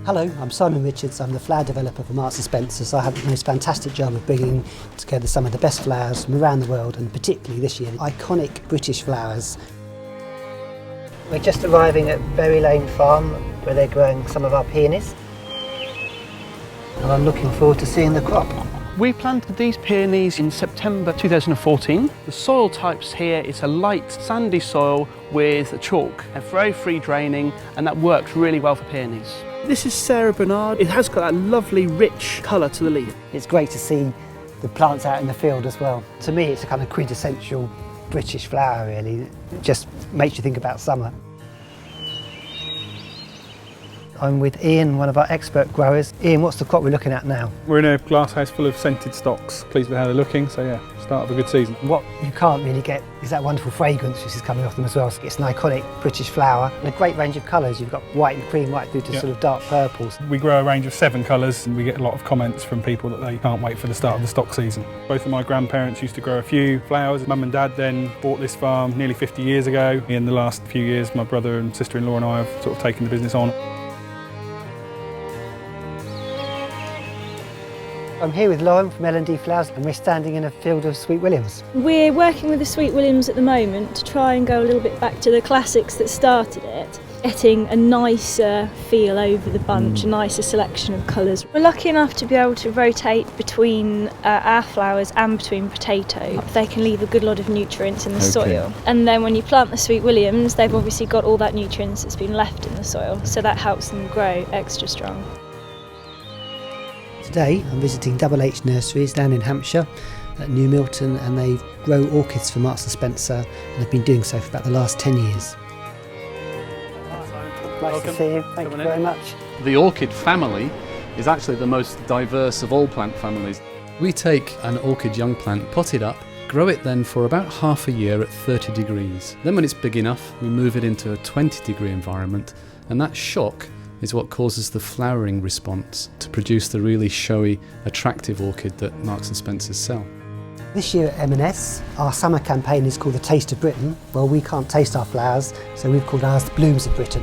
Hello, I'm Simon Richards. I'm the flower developer for Marks & Spencer's. I have the most fantastic job of bringing together some of the best flowers from around the world, and particularly this year, iconic British flowers. We're just arriving at Berry Lane Farm, where they're growing some of our peonies. And I'm looking forward to seeing the crop. We planted these peonies in September 2014. The soil types here is a light sandy soil with chalk, a very free draining, and that works really well for peonies. This is Sarah Bernard. It has got that lovely rich colour to the leaf. It's great to see the plants out in the field as well. To me, it's a kind of quintessential British flower, really. It just makes you think about summer. I'm with Ian, one of our expert growers. Ian, what's the crop we're looking at now? We're in a glass house full of scented stocks. Pleased with how they're looking, so yeah, start of a good season. What you can't really get is that wonderful fragrance which is coming off them as well. It's an iconic British flower and a great range of colours. You've got white and cream right through to sort of dark purples. We grow a range of 7 colours and we get a lot of comments from people that they can't wait for the start of the stock season. Both of my grandparents used to grow a few flowers. Mum and Dad then bought this farm nearly 50 years ago. In the last few years, my brother and sister-in-law and I have sort of taken the business on. I'm here with Lauren from L&D Flowers and we're standing in a field of Sweet Williams. We're working with the Sweet Williams at the moment to try and go a little bit back to the classics that started it, getting a nicer feel over the bunch, a nicer selection of colours. We're lucky enough to be able to rotate between our flowers and between potato. They can leave a good lot of nutrients in the soil. And then when you plant the Sweet Williams, they've obviously got all that nutrients that's been left in the soil, so that helps them grow extra strong. Today I'm visiting H Nurseries down in Hampshire at New Milton, and they grow orchids for Marks & Spencer and have been doing so for about the last 10 years. Nice to see you, thank you very much. The orchid family is actually the most diverse of all plant families. We take an orchid young plant, pot it up, grow it then for about half a year at 30 degrees. Then when it's big enough, we move it into a 20-degree environment, and that shock is what causes the flowering response to produce the really showy, attractive orchid that Marks & Spencer's sell. This year at M&S, our summer campaign is called The Taste of Britain. Well, we can't taste our flowers, so we've called ours the Blooms of Britain.